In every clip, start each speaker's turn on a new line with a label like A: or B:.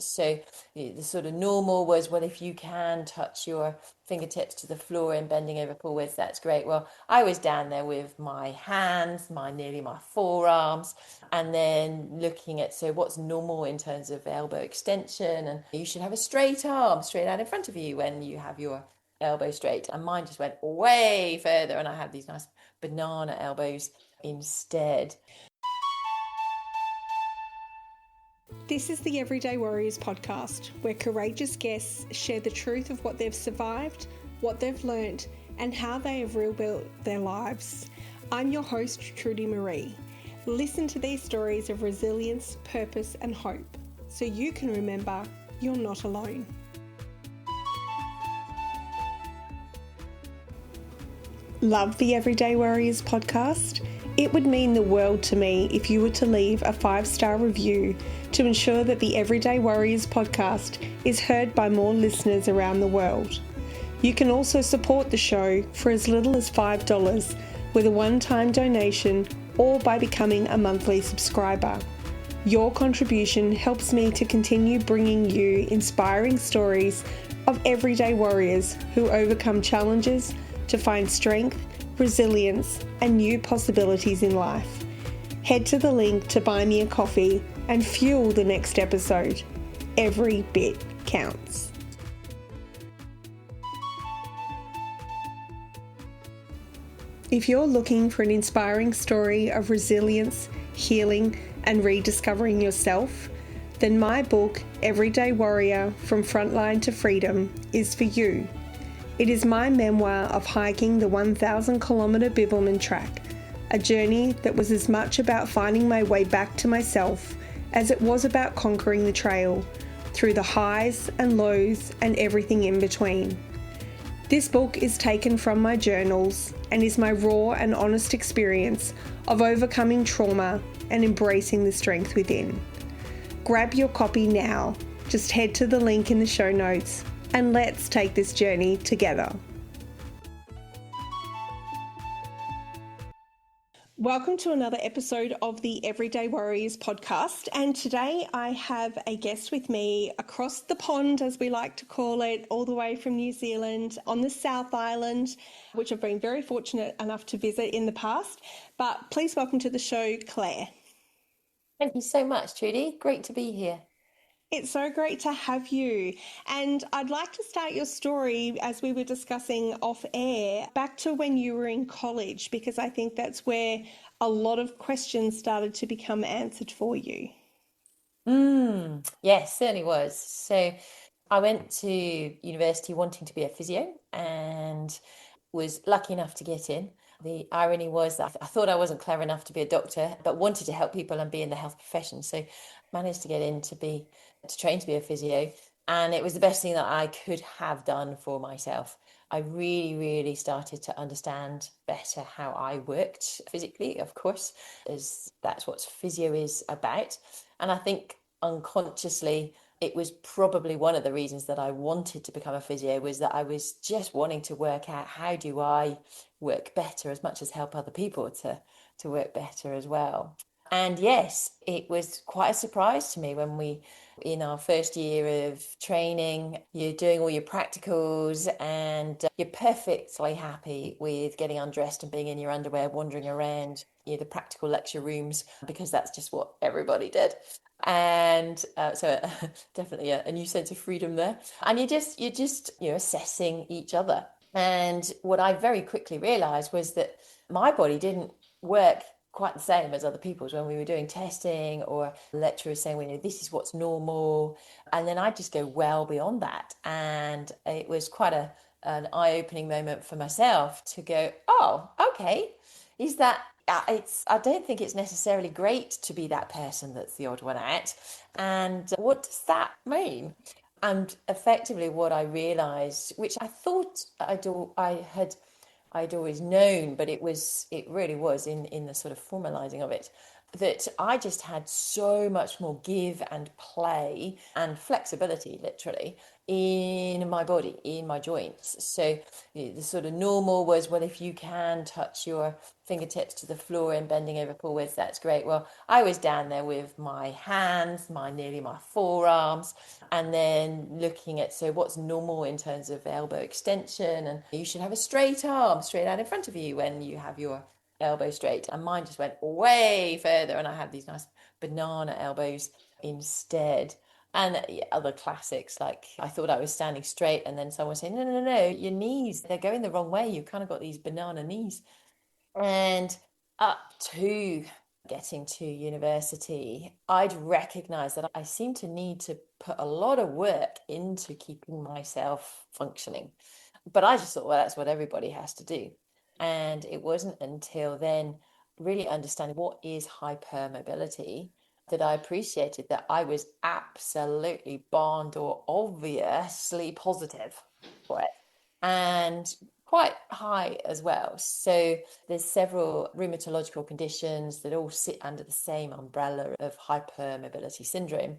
A: So the sort of normal was, well, if you can touch your fingertips to the floor and bending over forwards, that's great. Well, I was down there with my hands, nearly my forearms, and then looking at, so what's normal in terms of elbow extension, and you should have a straight arm straight out in front of you when you have your elbow straight. And mine just went way further, and I had these nice banana elbows instead.
B: This is the Everyday Warriors podcast, where courageous guests share the truth of what they've survived, what they've learnt, and how they have rebuilt their lives. I'm your host, Trudy Marie. Listen to these stories of resilience, purpose, and hope, so you can remember you're not alone. Love the Everyday Warriors podcast? It would mean the world to me if you were to leave a 5-star review to ensure that the Everyday Warriors podcast is heard by more listeners around the world. You can also support the show for as little as $5 with a one-time donation or by becoming a monthly subscriber. Your contribution helps me to continue bringing you inspiring stories of everyday warriors who overcome challenges to find strength, resilience, and new possibilities in life. Head to the link to buy me a coffee and fuel the next episode. Every bit counts. If you're looking for an inspiring story of resilience, healing, and rediscovering yourself, then my book, Everyday Warrior: From Frontline to Freedom, is for you. It is my memoir of hiking the 1,000-kilometre Bibbulmun track, a journey that was as much about finding my way back to myself as it was about conquering the trail, through the highs and lows and everything in between. This book is taken from my journals and is my raw and honest experience of overcoming trauma and embracing the strength within. Grab your copy now. Just head to the link in the show notes and let's take this journey together. Welcome to another episode of the Everyday Warriors podcast. And today I have a guest with me across the pond, as we like to call it, all the way from New Zealand on the South Island, which I've been very fortunate enough to visit in the past. But please welcome to the show, Claire.
A: Thank you so much, Trudy. Great to be here.
B: It's so great to have you. And I'd like to start your story, as we were discussing off air, back to when you were in college, because I think that's where a lot of questions started to become answered for you.
A: Yes, certainly was. So I went to university wanting to be a physio and was lucky enough to get in. The irony was that I thought I wasn't clever enough to be a doctor, but wanted to help people and be in the health profession. So managed to get in to train to be a physio. And it was the best thing that I could have done for myself. I really, really started to understand better how I worked physically, of course, as that's what physio is about. And I think unconsciously, it was probably one of the reasons that I wanted to become a physio, was that I was just wanting to work out, how do I work better, as much as help other people to work better as well. And yes, it was quite a surprise to me when we, in our first year of training, you're doing all your practicals and you're perfectly happy with getting undressed and being in your underwear, wandering around, the practical lecture rooms, because that's just what everybody did. And so definitely a new sense of freedom there. And you're just assessing each other. And what I very quickly realized was that my body didn't work quite the same as other people's when we were doing testing, or lecturers saying, well, this is what's normal. And then I just go well beyond that. And it was quite an eye-opening moment for myself to go, oh, okay, is that I don't think it's necessarily great to be that person that's the odd one out. And what does that mean? And effectively what I realized, which I thought I'd always known, but it really was in the sort of formalizing of it, that I just had so much more give and play and flexibility, literally, in my body, in my joints. So the sort of normal was, well, if you can touch your fingertips to the floor and bending over forwards, that's great. Well, I was down there with my hands, nearly my forearms, and then looking at, so what's normal in terms of elbow extension, and you should have a straight arm straight out in front of you when you have your elbow straight, and mine just went way further, and I had these nice banana elbows instead. And other classics, like I thought I was standing straight, and then someone saying, no, no, no, no, your knees, they're going the wrong way. You've kind of got these banana knees. And up to getting to university, I'd recognized that I seemed to need to put a lot of work into keeping myself functioning. But I just thought, well, that's what everybody has to do. And it wasn't until then, really understanding what is hypermobility, that I appreciated that I was absolutely bond or obviously positive for it. And quite high as well. So there's several rheumatological conditions that all sit under the same umbrella of hypermobility syndrome.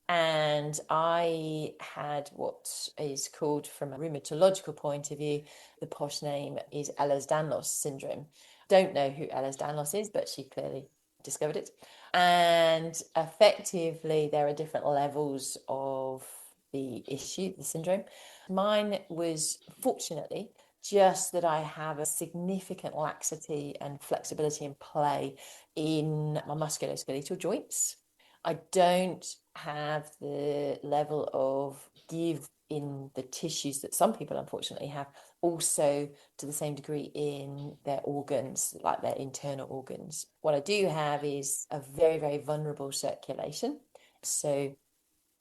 A: And I had what is called, from a rheumatological point of view, the posh name is Ehlers-Danlos syndrome. Don't know who Ehlers-Danlos is, but she clearly discovered it. And effectively, there are different levels of the issue, the syndrome. Mine was, fortunately, just that I have a significant laxity and flexibility and play in my musculoskeletal joints. I don't have the level of give in the tissues that some people unfortunately have, also to the same degree in their organs, like their internal organs. What I do have is a very, very vulnerable circulation. So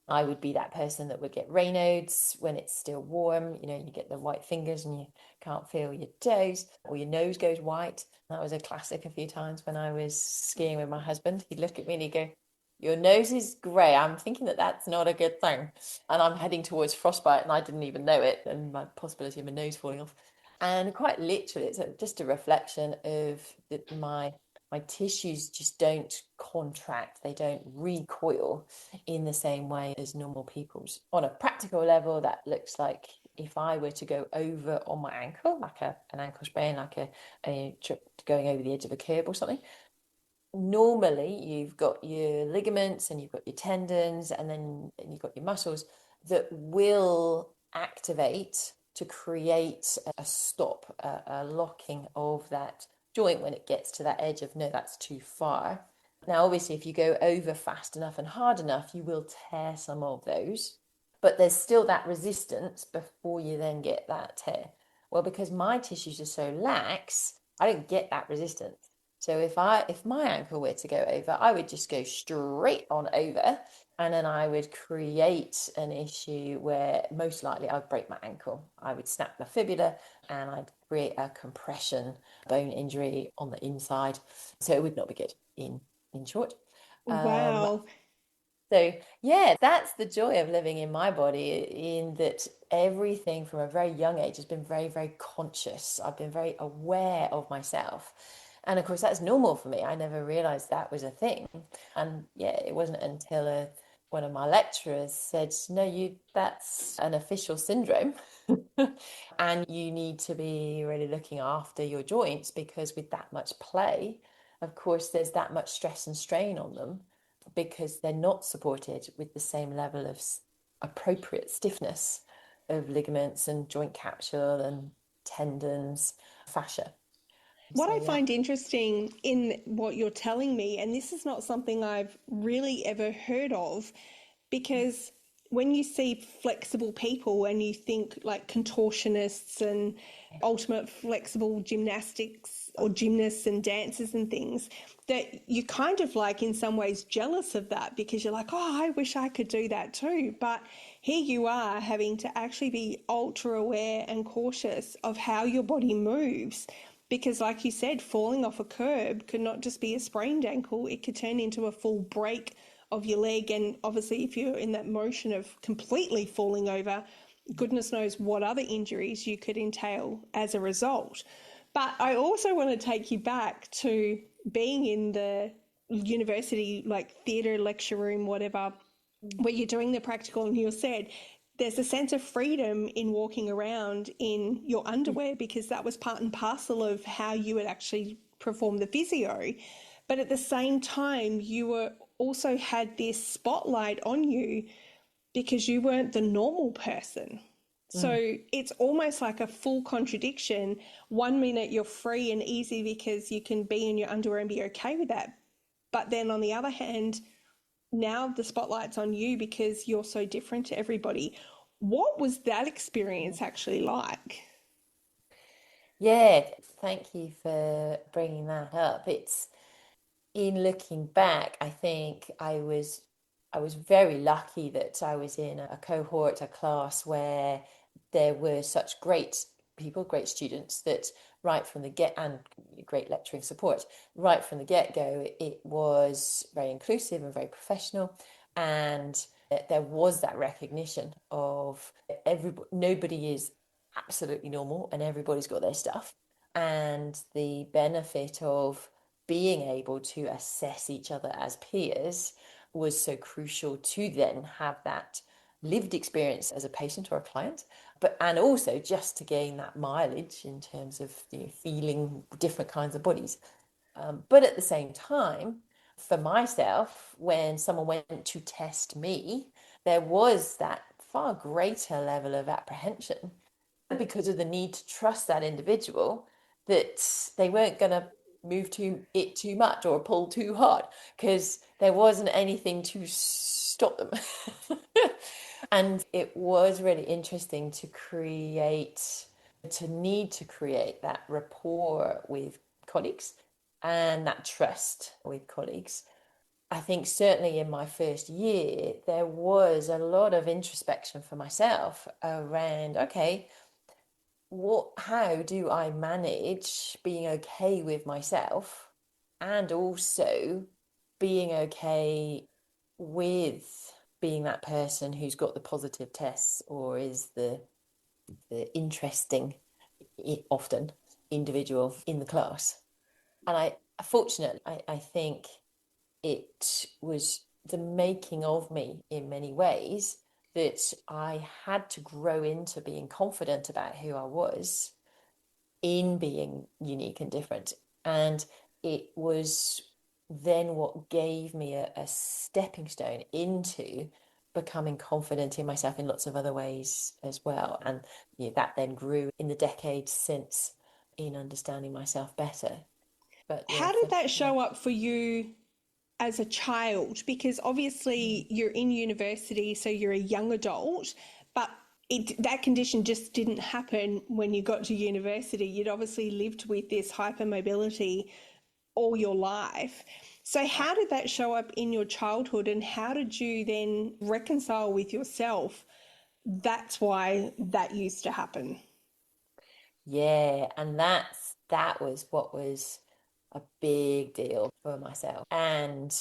A: I would be that person that would get Raynaud's when it's still warm. You get the white fingers and you can't feel your toes, or your nose goes white. That was a classic a few times when I was skiing with my husband. He'd look at me and he'd go, your nose is grey. I'm thinking that that's not a good thing. And I'm heading towards frostbite and I didn't even know it, and my possibility of my nose falling off. And quite literally, it's just a reflection of my tissues just don't contract, they don't recoil in the same way as normal people's. On a practical level, that looks like if I were to go over on my ankle, like an ankle sprain, like a trip going over the edge of a curb or something. Normally, you've got your ligaments and you've got your tendons, and then you've got your muscles that will activate to create a stop, a locking of that joint when it gets to that edge of, no, that's too far. Now, obviously, if you go over fast enough and hard enough, you will tear some of those, but there's still that resistance before you then get that tear. Well, because my tissues are so lax, I don't get that resistance. So if my ankle were to go over, I would just go straight on over, and then I would create an issue where most likely I'd break my ankle. I would snap my fibula and I'd create a compression bone injury on the inside. So it would not be good in short. Um,
B: Wow.
A: so yeah, that's the joy of living in my body, in that everything from a very young age has been very, very conscious. I've been very aware of myself. And of course, that's normal for me. I never realized that was a thing. And yeah, it wasn't until one of my lecturers said, no, that's an official syndrome. And you need to be really looking after your joints, because with that much play, of course, there's that much stress and strain on them, because they're not supported with the same level of appropriate stiffness of ligaments and joint capsule and tendons, fascia.
B: What
A: So
B: I
A: yeah.
B: find interesting in what you're telling me, and this is not something I've really ever heard of, because when you see flexible people and you think like contortionists and ultimate flexible gymnastics or gymnasts and dancers and things, that you kind of like in some ways jealous of that, because you're like, oh, I wish I could do that too. But here you are having to actually be ultra aware and cautious of how your body moves. Because, like you said, falling off a curb could not just be a sprained ankle, it could turn into a full break of your leg. And obviously, if you're in that motion of completely falling over, goodness knows what other injuries you could entail as a result. But I also want to take you back to being in the university, like theatre, lecture room, whatever, where you're doing the practical, and you said there's a sense of freedom in walking around in your underwear because that was part and parcel of how you would actually perform the physio. But at the same time, you were also had this spotlight on you because you weren't the normal person.
A: Mm.
B: So it's almost like a full contradiction. One minute you're free and easy because you can be in your underwear and be okay with that. But then on the other hand, now the spotlight's on you because you're so different to everybody. What was that experience actually like?
A: Yeah, thank you for bringing that up. It's in looking back, I think I was very lucky that I was in a cohort, a class where there were such great people, great students that right from the get and great lecturing support, right from the get-go, it was very inclusive and very professional. And there was that recognition of everybody, nobody is absolutely normal and everybody's got their stuff. And the benefit of being able to assess each other as peers was so crucial to then have that lived experience as a patient or a client, but and also just to gain that mileage in terms of feeling different kinds of bodies. But at the same time, for myself, when someone went to test me, there was that far greater level of apprehension because of the need to trust that individual that they weren't going to move too much or pull too hard because there wasn't anything to stop them. And it was really interesting to need to create that rapport with colleagues and that trust with colleagues. I think certainly in my first year, there was a lot of introspection for myself around, okay, how do I manage being okay with myself and also being okay with being that person who's got the positive tests or is the interesting, often individual in the class. And fortunately, I think it was the making of me in many ways that I had to grow into being confident about who I was in being unique and different. And it was then what gave me a stepping stone into becoming confident in myself in lots of other ways as well. And that then grew in the decades since in understanding myself better. But yeah,
B: How did that show up for you as a child? Because obviously you're in university, so you're a young adult, but that condition just didn't happen when you got to university. You'd obviously lived with this hypermobility all your life. So, how did that show up in your childhood, and how did you then reconcile with yourself? That's why that used to happen.
A: yeah, and that was what was a big deal for myself. And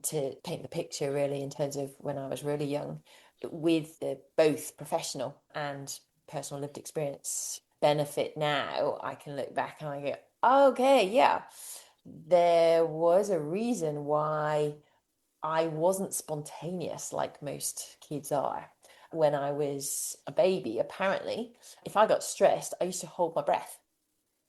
A: to paint the picture really in terms of when I was really young, with the both professional and personal lived experience benefit now, I can look back and I go, okay, yeah, there was a reason why I wasn't spontaneous like most kids are. When I was a baby, apparently, if I got stressed, I used to hold my breath.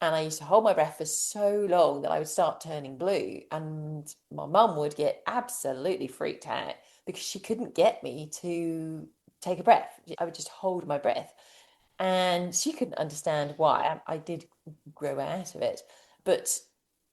A: And I used to hold my breath for so long that I would start turning blue. And my mum would get absolutely freaked out because she couldn't get me to take a breath. I would just hold my breath. And she couldn't understand why. I did grow out of it. But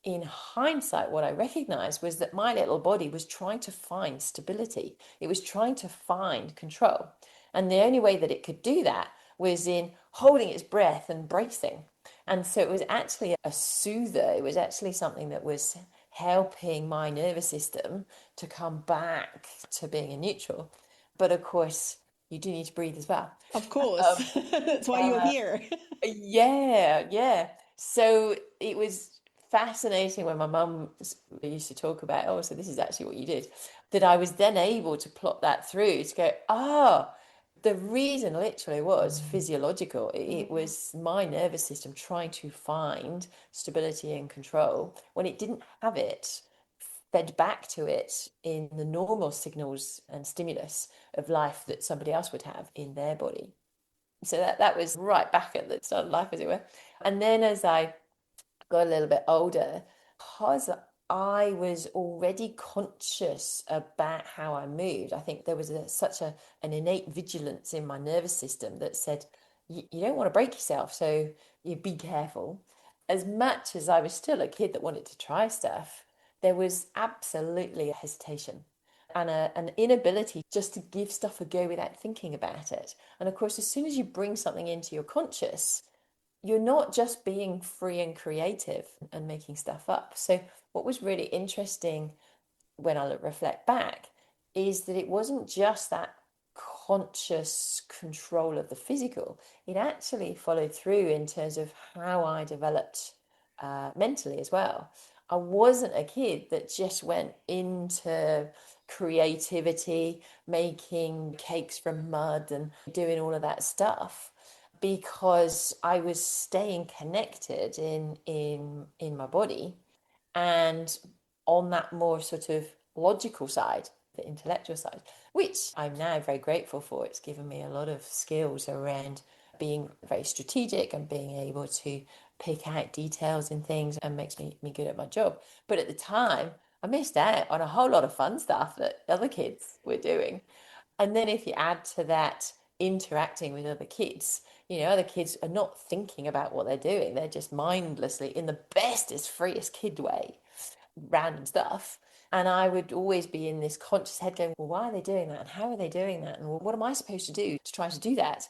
A: in hindsight, what I recognized was that my little body was trying to find stability, it was trying to find control. And the only way that it could do that was in holding its breath and bracing. And so it was actually a soother, it was actually something that was helping my nervous system to come back to being in neutral. But of course, you do need to breathe as well.
B: Of course,
A: Um,
B: that's why you're
A: uh,
B: here.
A: yeah, yeah. So it was fascinating when my mum used to talk about, oh, so this is actually what you did, that I was then able to plot that through to go, the reason literally was physiological. It was my nervous system trying to find stability and control when it didn't have it fed back to it in the normal signals and stimulus of life that somebody else would have in their body. So that was right back at the start of life, as it were. And then as I got a little bit older, because I was already conscious about how I moved, I think there was an innate vigilance in my nervous system that said, you don't want to break yourself, so you be careful. As much as I was still a kid that wanted to try stuff, there was absolutely a hesitation and an inability just to give stuff a go without thinking about it. And of course, as soon as you bring something into your conscious, you're not just being free and creative and making stuff up. So, what was really interesting when I reflect back is that it wasn't just that conscious control of the physical, it actually followed through in terms of how I developed mentally as well. I wasn't a kid that just went into creativity, making cakes from mud and doing all of that stuff because I was staying connected in my body and on that more sort of logical side, the intellectual side, which I'm now very grateful for. It's given me a lot of skills around being very strategic and being able to pick out details in things and makes me good at my job. But at the time, I missed out on a whole lot of fun stuff that other kids were doing. And then if you add to that interacting with other kids, other kids are not thinking about what they're doing. They're just mindlessly, in the bestest, freest kid way, random stuff. And I would always be in this conscious head going, well, why are they doing that? And how are they doing that? And well, what am I supposed to do to try to do that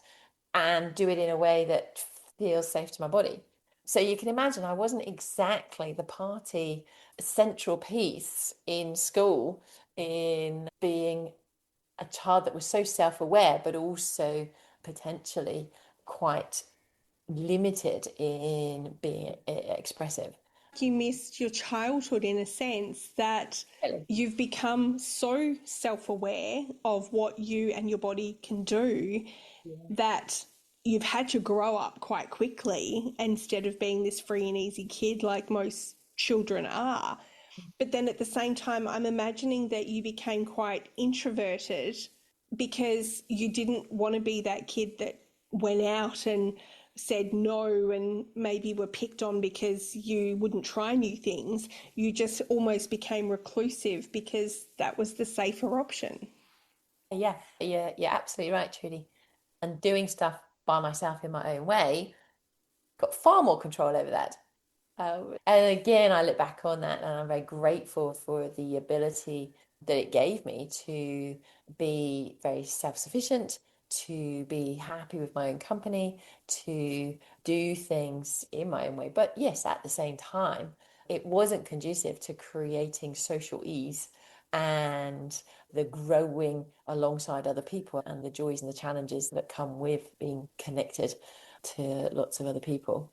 A: and do it in a way that feels safe to my body? So you can imagine I wasn't exactly the party central piece in school in being a child that was so self-aware, but also potentially quite limited in being expressive.
B: You missed your childhood in a sense that
A: Really?
B: you've become so self-aware of what you and your body can do
A: Yeah.
B: that you've had to grow up quite quickly instead of being this free and easy kid like most children are. But then at the same time, I'm imagining that you became quite introverted because you didn't want to be that kid that went out and said no and maybe were picked on because you wouldn't try new things. You just almost became reclusive because that was the safer option.
A: Yeah, you're absolutely right, Trudy. And doing stuff by myself in my own way, got far more control over that. And again, I look back on that and I'm very grateful for the ability that it gave me to be very self-sufficient, to be happy with my own company, to do things in my own way. But yes, at the same time, it wasn't conducive to creating social ease and the growing alongside other people and the joys and the challenges that come with being connected to lots of other people.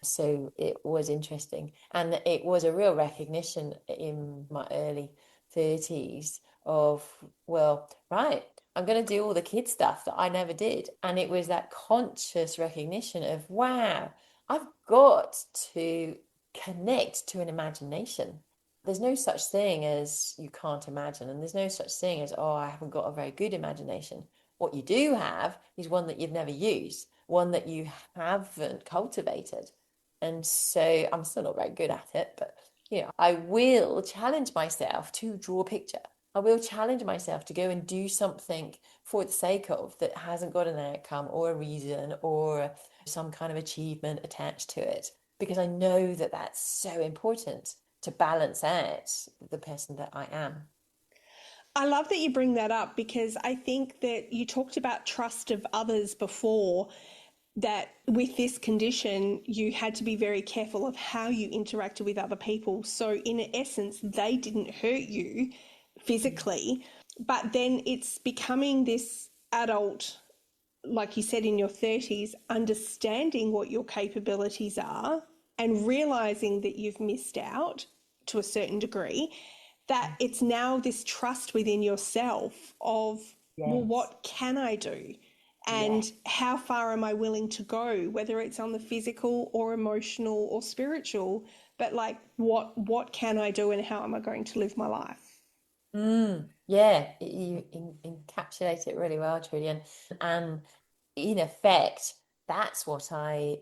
A: So it was interesting. And it was a real recognition in my early 30s of, well, right, I'm going to do all the kid stuff that I never did. And it was that conscious recognition of, wow, I've got to connect to an imagination. There's no such thing as you can't imagine, and there's no such thing as, oh, I haven't got a very good imagination. What you do have is one that you've never used, one that you haven't cultivated. And so I'm still not very good at it, but I will challenge myself to draw a picture. I will challenge myself to go and do something for the sake of that hasn't got an outcome or a reason or some kind of achievement attached to it, because I know that that's so important to balance out the person that I am.
B: I love that you bring that up because I think that you talked about trust of others before, that with this condition, you had to be very careful of how you interacted with other people. So, in essence, they didn't hurt you physically, but then it's becoming this adult, like you said, in your 30s, understanding what your capabilities are and realizing that you've missed out to a certain degree, that it's now this trust within yourself of, well,
A: Yes.
B: what can I do?
A: Yes.
B: And how far am I willing to go, whether it's on the physical or emotional or spiritual but like what can I do and how am I going to live my life?
A: Yeah, you encapsulate it really well, Trudy. And in effect, that's what I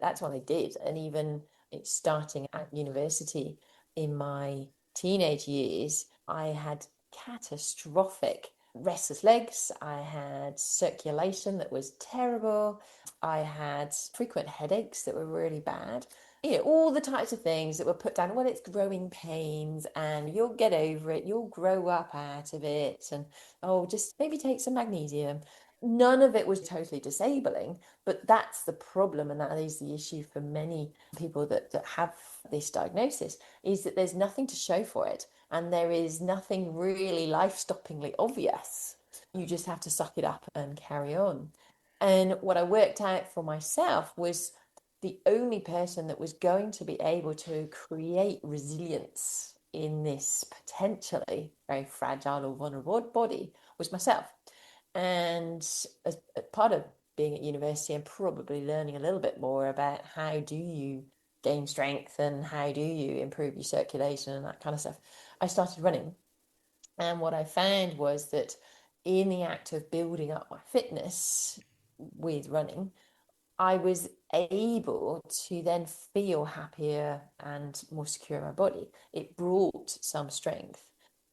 A: did. And even it's starting at university in my teenage years, I had catastrophic restless legs. I had circulation that was terrible. I had frequent headaches that were really bad. All the types of things that were put down. Well, it's growing pains and you'll get over it. You'll grow up out of it. And oh, just maybe take some magnesium. None of it was totally disabling, but that's the problem. And that is the issue for many people that have this diagnosis, is that there's nothing to show for it. And there is nothing really life-stoppingly obvious. You just have to suck it up and carry on. And what I worked out for myself was the only person that was going to be able to create resilience in this potentially very fragile or vulnerable body was myself. And as part of being at university and probably learning a little bit more about how do you gain strength and how do you improve your circulation and that kind of stuff, I started running. And what I found was that in the act of building up my fitness with running, I was able to then feel happier and more secure in my body. It brought some strength.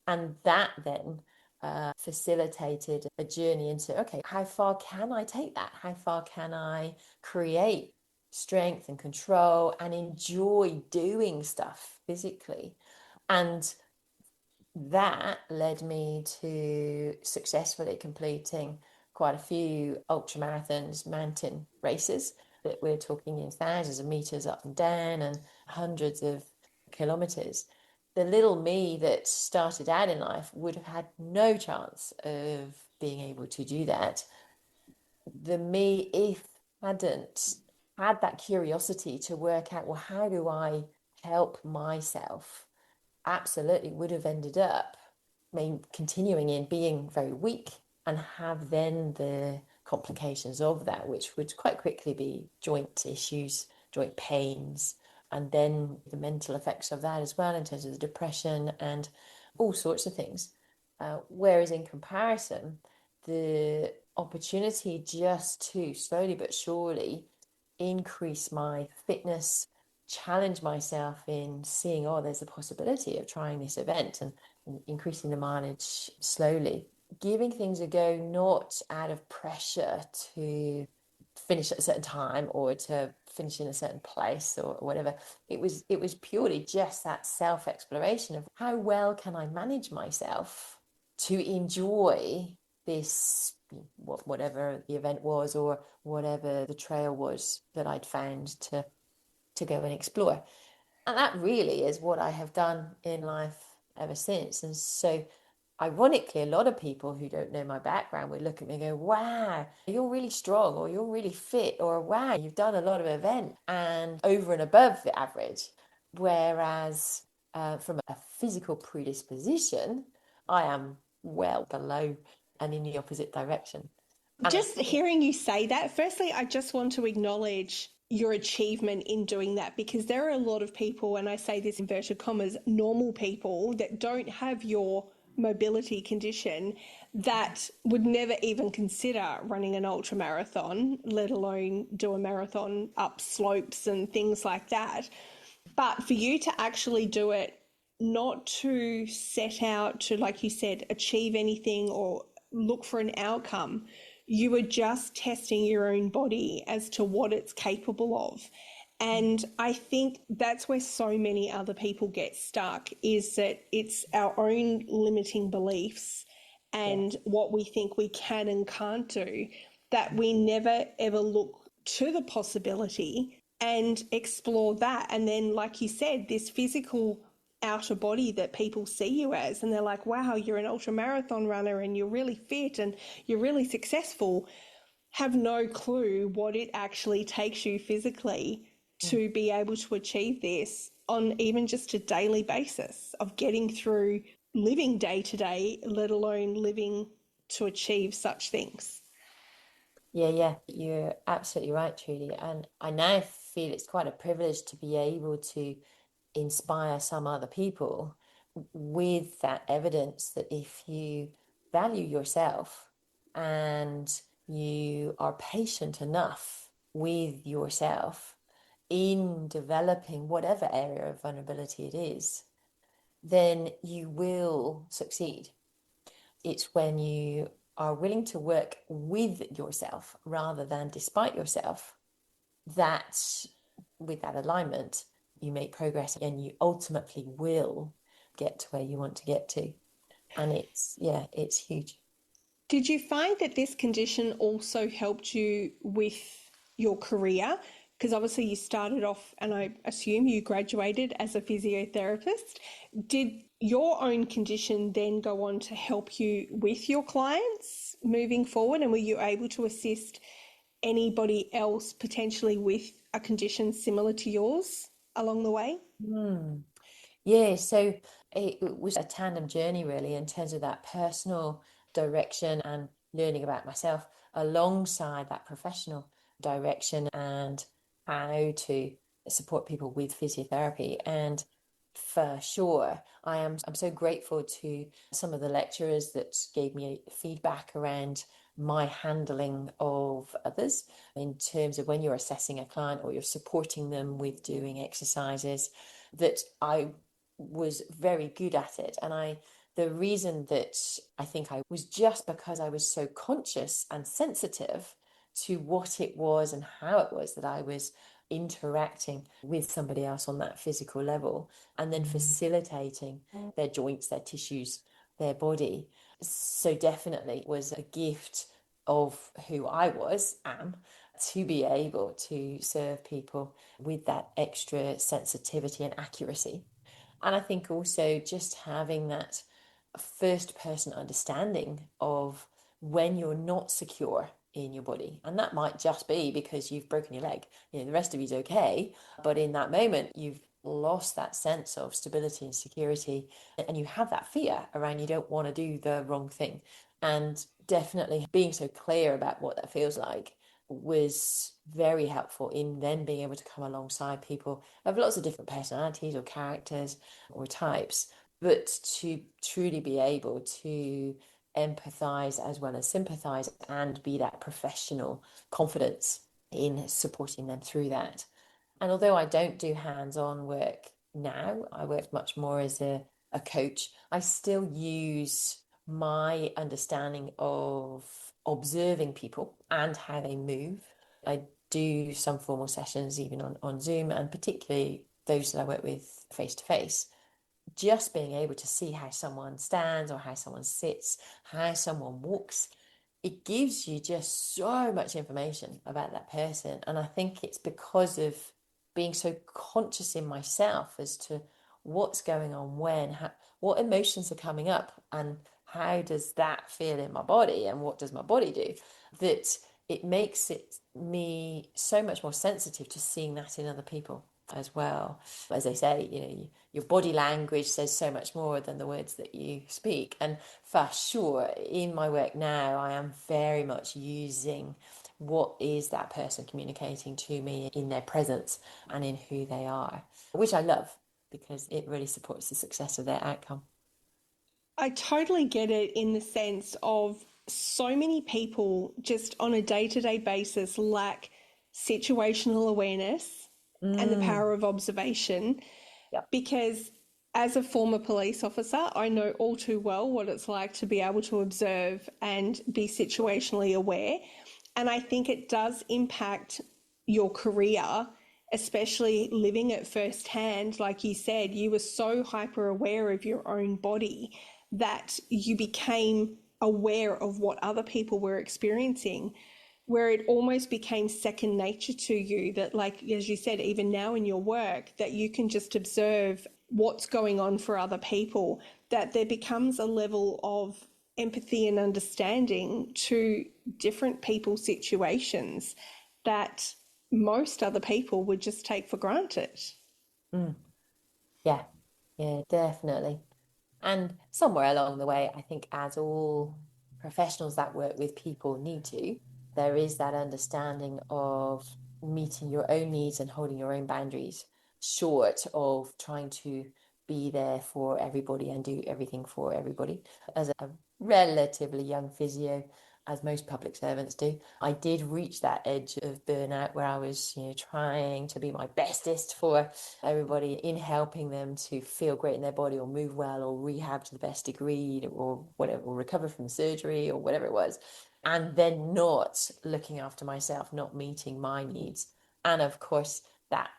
A: And that then facilitated a journey into, okay, how far can I take that? How far can I create strength and control and enjoy doing stuff physically? And that led me to successfully completing quite a few ultra marathons, mountain races that we're talking in thousands of meters up and down and hundreds of kilometers. The little me that started out in life would have had no chance of being able to do that. The me, if hadn't had that curiosity to work out, well, how do I help myself, absolutely would have ended up continuing in being very weak and have then the complications of that, which would quite quickly be joint issues, joint pains, and then the mental effects of that as well in terms of the depression and all sorts of things. Whereas in comparison, the opportunity just to slowly but surely increase my fitness, challenge myself in seeing, oh, there's a possibility of trying this event and increasing the mileage slowly, giving things a go, not out of pressure to finish at a certain time or to finish in a certain place or whatever. It was purely just that self-exploration of how well can I manage myself to enjoy this, whatever the event was or whatever the trail was that I'd found to go and explore. And that really is what I have done in life ever since. And so, ironically, a lot of people who don't know my background would look at me and go, wow, you're really strong, or you're really fit, or wow, you've done a lot of events and over and above the average. Whereas from a physical predisposition, I am well below and in the opposite direction. And I
B: Just
A: think,
B: hearing you say that, firstly, I just want to acknowledge your achievement in doing that, because there are a lot of people, and I say this in inverted commas, normal people that don't have your mobility condition that would never even consider running an ultra marathon, let alone do a marathon up slopes and things like that. But for you to actually do it, not to set out to, like you said, achieve anything or look for an outcome, you were just testing your own body as to what it's capable of. And I think that's where so many other people get stuck, is that it's our own limiting beliefs
A: yeah,
B: and what we think we can and can't do, that we never ever look to the possibility and explore that. And then, like you said, this physical outer body that people see you as, and they're like, wow, you're an ultra marathon runner and you're really fit and you're really successful, have no clue what it actually takes you physically to be able to achieve this on even just a daily basis of getting through living day to day, let alone living to achieve such things.
A: yeah, you're absolutely right, Trudy. And I now feel it's quite a privilege to be able to inspire some other people with that evidence that if you value yourself and you are patient enough with yourself in developing whatever area of vulnerability it is, then you will succeed. It's when you are willing to work with yourself rather than despite yourself that with that alignment, you make progress and you ultimately will get to where you want to get to. And yeah, it's huge.
B: Did you find that this condition also helped you with your career? Because obviously you started off, and I assume you graduated as a physiotherapist. Did your own condition then go on to help you with your clients moving forward? And were you able to assist anybody else potentially with a condition similar to yours along the way?
A: Hmm. Yeah, so it was a tandem journey really in terms of that personal direction and learning about myself alongside that professional direction and how to support people with physiotherapy. And for sure, I'm so grateful to some of the lecturers that gave me feedback around my handling of others in terms of when you're assessing a client or you're supporting them with doing exercises that I was very good at it. And the reason that I think I was just because I was so conscious and sensitive to what it was and how it was that I was interacting with somebody else on that physical level and then facilitating their joints, their tissues, their body. So definitely it was a gift of who I am to be able to serve people with that extra sensitivity and accuracy. And I think also just having that first person understanding of when you're not secure in your body. And that might just be because you've broken your leg. The rest of you's okay. But in that moment, you've lost that sense of stability and security. And you have that fear around you don't want to do the wrong thing. And definitely being so clear about what that feels like was very helpful in then being able to come alongside people of lots of different personalities or characters or types, but to truly be able to empathize as well as sympathize and be that professional confidence in supporting them through that. And although I don't do hands-on work now, I work much more as a coach, I still use my understanding of observing people and how they move. I do some formal sessions even on Zoom, and particularly those that I work with face to face, just being able to see how someone stands or how someone sits, how someone walks, it gives you just so much information about that person. And I think it's because of being so conscious in myself as to what's going on when, what emotions are coming up, and how does that feel in my body, and what does my body do, that it makes me so much more sensitive to seeing that in other people as well. As they say, your body language says so much more than the words that you speak. And for sure, in my work now, I am very much using what is that person communicating to me in their presence and in who they are, which I love because it really supports the success of their outcome.
B: I totally get it in the sense of so many people just on a day to day basis lack situational awareness and the
A: Mm,
B: power of observation
A: yeah.
B: because as a former police officer, I know all too well what it's like to be able to observe and be situationally aware. And I think it does impact your career, especially living it firsthand. Like you said, you were so hyper aware of your own body that you became aware of what other people were experiencing, where it almost became second nature to you. That, like, as you said, even now in your work, that you can just observe what's going on for other people, that there becomes a level of empathy and understanding to different people's situations that most other people would just take for granted.
A: Mm, yeah. Yeah, definitely. And somewhere along the way, I think as all professionals that work with people need to, there is that understanding of meeting your own needs and holding your own boundaries short of trying to be there for everybody and do everything for everybody. As a relatively young physio, as most public servants do, I did reach that edge of burnout where I was, trying to be my bestest for everybody in helping them to feel great in their body or move well or rehab to the best degree or whatever, or recover from surgery or whatever it was. And then not looking after myself, not meeting my needs. And of course, that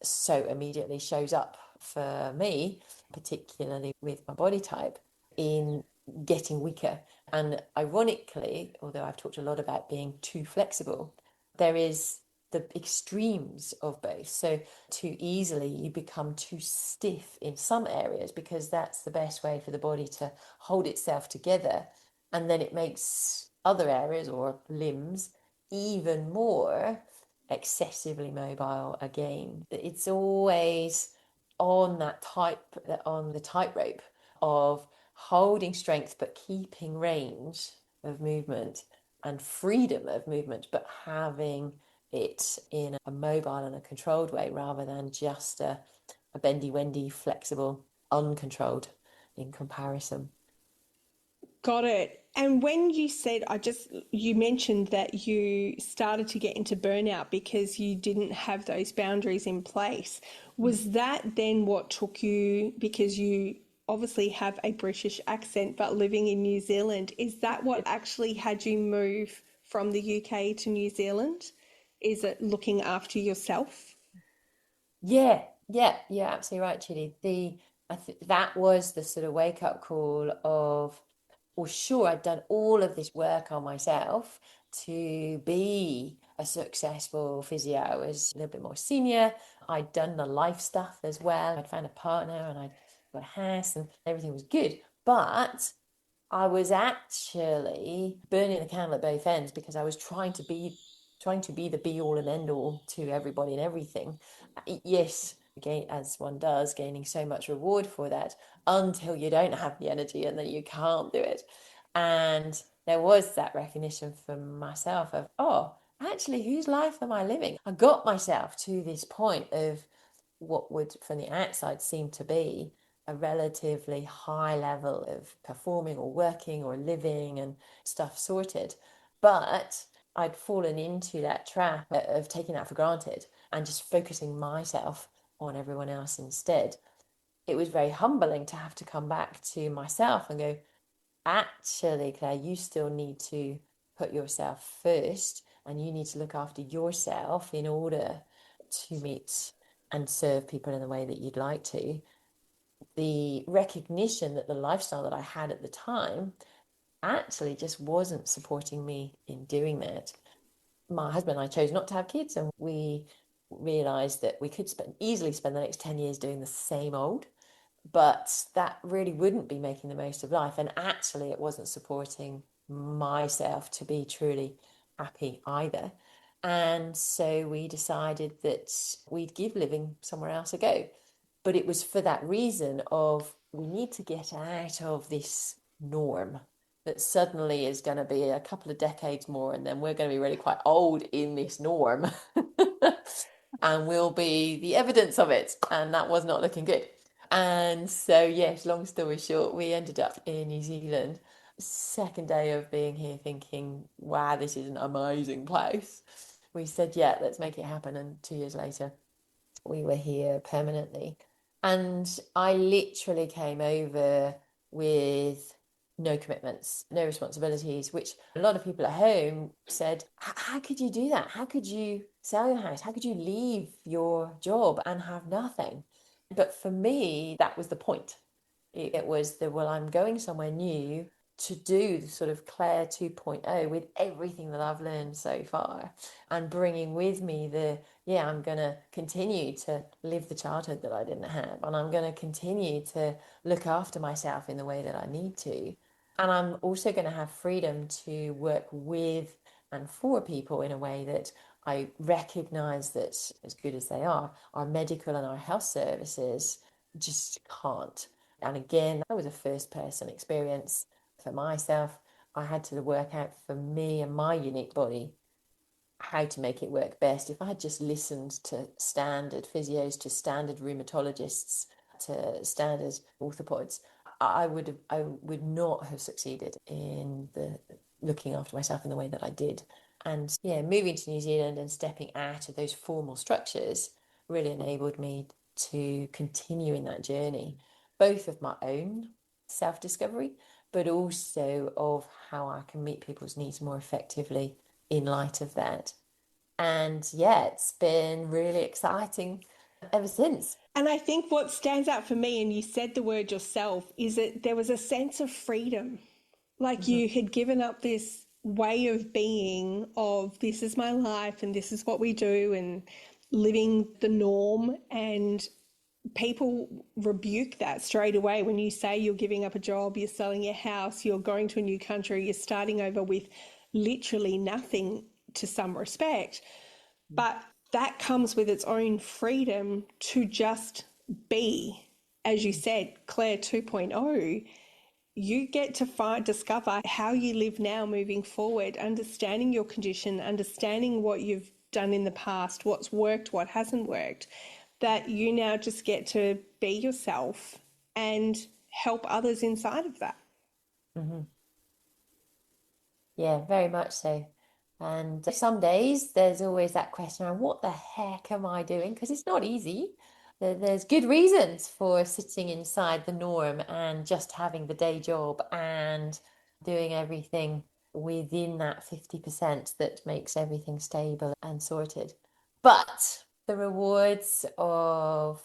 A: so immediately shows up for me, particularly with my body type, in getting weaker. And ironically, although I've talked a lot about being too flexible, there is the extremes of both. So too easily you become too stiff in some areas because that's the best way for the body to hold itself together. And then it makes other areas or limbs even more excessively mobile again. It's always on the tightrope of holding strength but keeping range of movement and freedom of movement, but having it in a mobile and a controlled way rather than just a bendy wendy flexible uncontrolled in comparison.
B: Got it. And when you said, you mentioned that you started to get into burnout because you didn't have those boundaries in place. Was that then what took you, because you obviously have a British accent, but living in New Zealand, is that what actually had you move from the UK to New Zealand? Is it looking after yourself?
A: Yeah, you're absolutely right, Chidi. That was the sort of wake up call of, well, sure, I'd done all of this work on myself to be a successful physio. I was a little bit more senior. I'd done the life stuff as well. I'd found a partner and I'd got a house and everything was good. But I was actually burning the candle at both ends because I was trying to be the be all and end all to everybody and everything. Yes, again, as one does, gaining so much reward for that until you don't have the energy and then you can't do it. And there was that recognition for myself of, oh, actually, whose life am I living? I got myself to this point of what would from the outside seem to be a relatively high level of performing or working or living and stuff sorted. But I'd fallen into that trap of taking that for granted and just focusing myself on everyone else instead. It was very humbling to have to come back to myself and go, actually, Claire, you still need to put yourself first and you need to look after yourself in order to meet and serve people in the way that you'd like to. The recognition that the lifestyle that I had at the time actually just wasn't supporting me in doing that. My husband and I chose not to have kids, and we realized that we could easily spend the next 10 years doing the same old, but that really wouldn't be making the most of life. And actually, it wasn't supporting myself to be truly happy either. And so we decided that we'd give living somewhere else a go. But it was for that reason of we need to get out of this norm that suddenly is going to be a couple of decades more, and then we're going to be really quite old in this norm. And we'll be the evidence of it. And that was not looking good. And so, yes, long story short, we ended up in New Zealand. Second day of being here, thinking, wow, this is an amazing place. We said, yeah, let's make it happen. And 2 years later, we were here permanently. And I literally came over with no commitments, no responsibilities, which a lot of people at home said, how could you do that? How could you sell your house? How could you leave your job and have nothing? But for me, that was the point. It was the, well, I'm going somewhere new to do the sort of Claire 2.0 with everything that I've learned so far and bringing with me yeah, I'm going to continue to live the childhood that I didn't have. And I'm going to continue to look after myself in the way that I need to. And I'm also going to have freedom to work with and for people in a way that I recognize that, as good as they are, our medical and our health services just can't. And again, that was a first person experience for myself. I had to work out for me and my unique body how to make it work best. If I had just listened to standard physios, to standard rheumatologists, to standard orthopods, I would not have succeeded in the looking after myself in the way that I did. And yeah, moving to New Zealand and stepping out of those formal structures really enabled me to continue in that journey, both of my own self-discovery, but also of how I can meet people's needs more effectively in light of that. And yeah, it's been really exciting ever since.
B: And I think what stands out for me, and you said the word yourself, is that there was a sense of freedom. Like
A: Mhm.
B: you had given up this way of being of this is my life and this is what we do and living the norm, and people rebuke that straight away when you say you're giving up a job, you're selling your house, you're going to a new country, you're starting over with literally nothing to some respect. But that comes with its own freedom to just be. As you said, Claire 2.0, you get to discover how you live now moving forward, understanding your condition, understanding what you've done in the past, what's worked, what hasn't worked, that you now just get to be yourself and help others inside of that.
A: Mhm. Yeah, very much so. And some days there's always that question around what the heck am I doing? Because it's not easy. There's good reasons for sitting inside the norm and just having the day job and doing everything within that 50% that makes everything stable and sorted. But the rewards of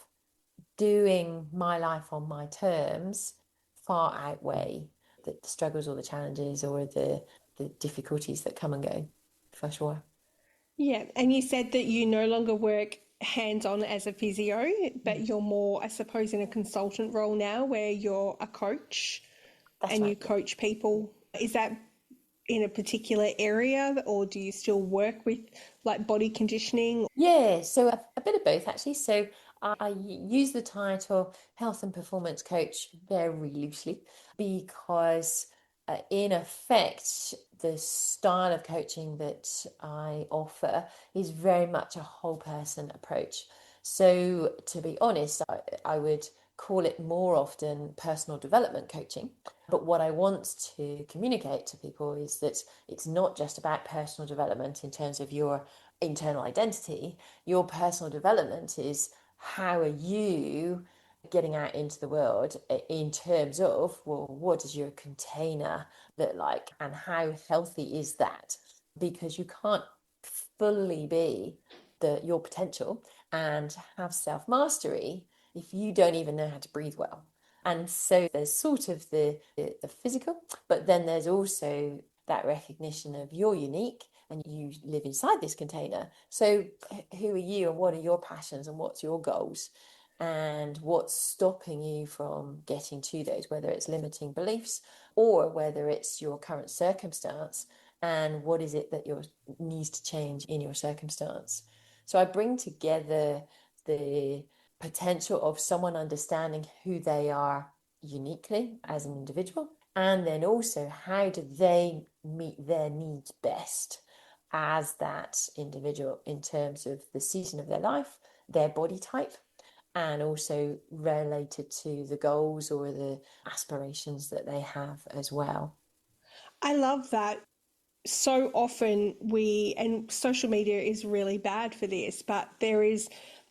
A: doing my life on my terms far outweigh the struggles or the challenges or the difficulties that come and go, for sure.
B: Yeah, and you said that you no longer work hands on as a physio, but
A: Mm.
B: you're more, I suppose, in a consultant role now where you're a coach
A: That's
B: and
A: right.
B: you coach people. Is that in a particular area, or do you still work with like body conditioning?
A: Yeah, so a bit of both actually. So I use the title health and performance coach very loosely because, in effect, the style of coaching that I offer is very much a whole person approach. So, to be honest, I would call it more often personal development coaching. But what I want to communicate to people is that it's not just about personal development in terms of your internal identity. Your personal development is how are you getting out into the world in terms of, well, what does your container look like and how healthy is that? Because you can't fully be your potential and have self-mastery if you don't even know how to breathe well. And so there's sort of the physical, but then there's also that recognition of you're unique and you live inside this container. So who are you and what are your passions and what's your goals? And what's stopping you from getting to those, whether it's limiting beliefs or whether it's your current circumstance, and what is it that needs to change in your circumstance. So I bring together the potential of someone understanding who they are uniquely as an individual, and then also how do they meet their needs best as that individual in terms of the season of their life, their body type, and also related to the goals or the aspirations that they have as well.
B: I love that. So often and social media is really bad for this, but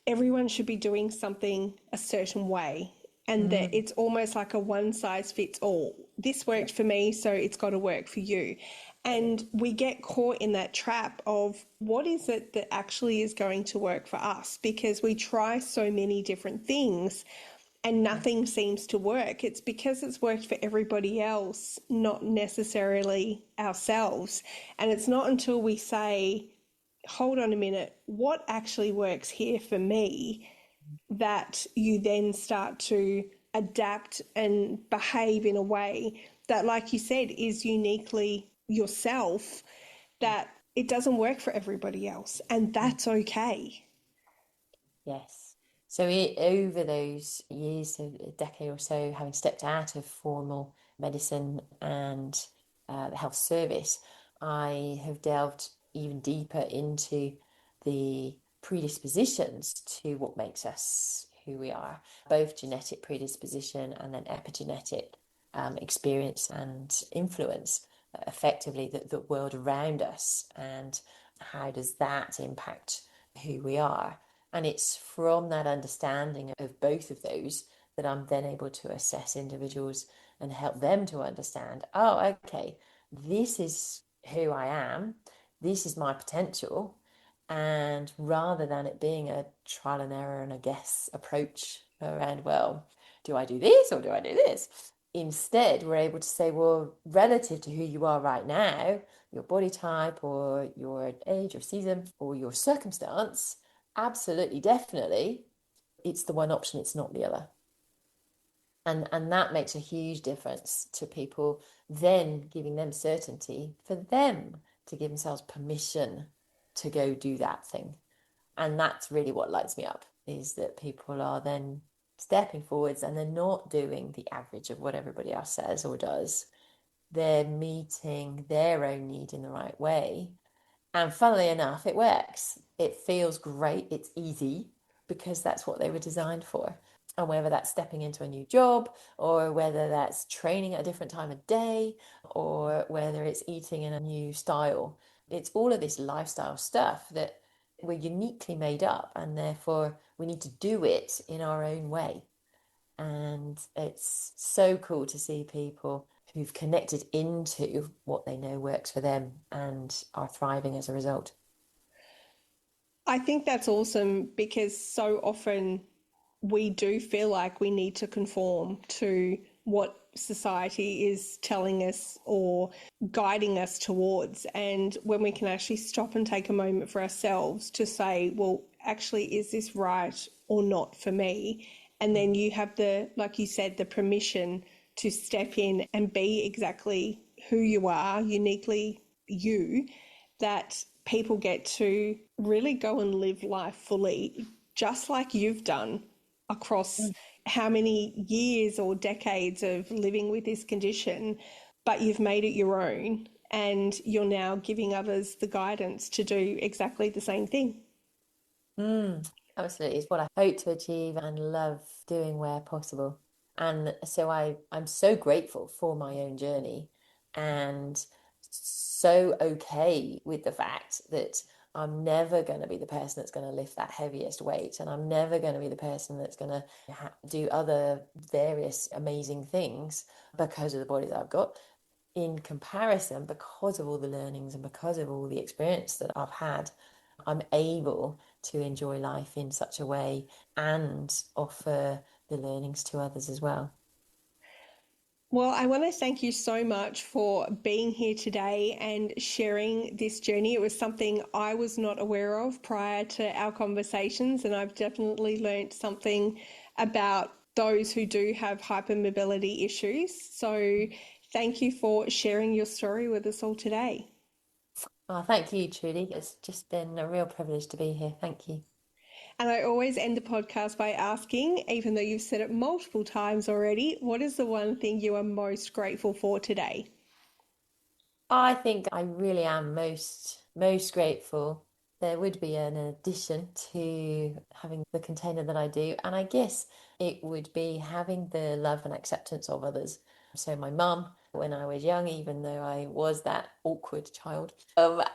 B: everyone should be doing something a certain way. And that
A: Mm.
B: it's almost like a one size fits all. This
A: Yeah.
B: worked for me, so it's got to work for you. And we get caught in that trap of what is it that actually is going to work for us? Because we try so many different things and nothing seems to work. It's because it's worked for everybody else, not necessarily ourselves. And it's not until we say, hold on a minute, what actually works here for me, that you then start to adapt and behave in a way that, like you said, is uniquely yourself, that it doesn't work for everybody else. And that's okay.
A: Yes. So over those years, so a decade or so, having stepped out of formal medicine and the health service, I have delved even deeper into the predispositions to what makes us who we are, both genetic predisposition and then epigenetic experience and influence effectively the world around us, and how does that impact who we are. And it's from that understanding of both of those that I'm then able to assess individuals and help them to understand, oh, okay, this is who I am, this is my potential. And rather than it being a trial and error and a guess approach around, well, do I do this or do I do this? Instead, we're able to say, well, relative to who you are right now, your body type or your age or season or your circumstance, absolutely, definitely, it's the one option, it's not the other. And that makes a huge difference to people, then giving them certainty for them to give themselves permission to go do that thing. And that's really what lights me up, is that people are then stepping forwards and they're not doing the average of what everybody else says or does. They're meeting their own need in the right way. And funnily enough, it works. It feels great. It's easy because that's what they were designed for. And whether that's stepping into a new job, or whether that's training at a different time of day, or whether it's eating in a new style, it's all of this lifestyle stuff that we're uniquely made up, and therefore we need to do it in our own way. And it's so cool to see people who've connected into what they know works for them and are thriving as a result.
B: I think that's awesome because so often we do feel like we need to conform to what society is telling us or guiding us towards. And when we can actually stop and take a moment for ourselves to say, well, actually, is this right or not for me? And then you have the, like you said, the permission to step in and be exactly who you are, uniquely you, that people get to really go and live life fully, just like you've done across how many years or decades of living with this condition, but you've made it your own and you're now giving others the guidance to do exactly the same thing.
A: Absolutely. It's what I hope to achieve and love doing where possible. And so I'm so grateful for my own journey, and so okay with the fact that I'm never going to be the person that's going to lift that heaviest weight, and I'm never going to be the person that's going to do other various amazing things because of the body that I've got. In comparison, because of all the learnings and because of all the experience that I've had, I'm able to enjoy life in such a way and offer the learnings to others as well.
B: Well, I want to thank you so much for being here today and sharing this journey. It was something I was not aware of prior to our conversations, and I've definitely learnt something about those who do have hypermobility issues. So thank you for sharing your story with us all today.
A: Oh, thank you, Trudy. It's just been a real privilege to be here. Thank you.
B: And I always end the podcast by asking, even though you've said it multiple times already, what is the one thing you are most grateful for today?
A: I think I really am most grateful. There would be an addition to having the container that I do, and I guess it would be having the love and acceptance of others. So my mum, when I was young, even though I was that awkward child,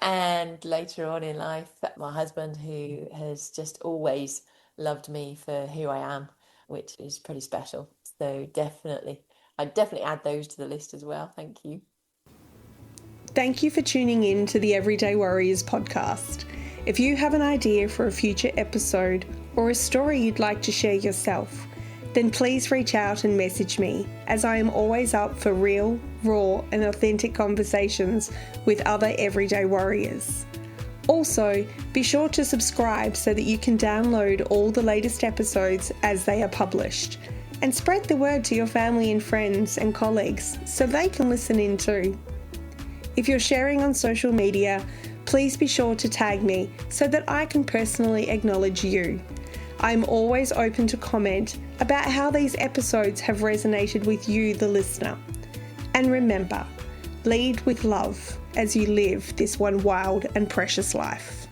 A: and later on in life, my husband, who has just always loved me for who I am, which is pretty special. So I'd definitely add those to the list as well. Thank you.
B: Thank you for tuning in to the Everyday Warriors podcast. If you have an idea for a future episode or a story you'd like to share yourself, then please reach out and message me, as I am always up for real, raw, and authentic conversations with other everyday warriors. Also, be sure to subscribe so that you can download all the latest episodes as they are published, and spread the word to your family and friends and colleagues so they can listen in too. If you're sharing on social media, please be sure to tag me so that I can personally acknowledge you. I'm always open to comment about how these episodes have resonated with you, the listener. And remember, Lead with love as you live this one wild and precious life.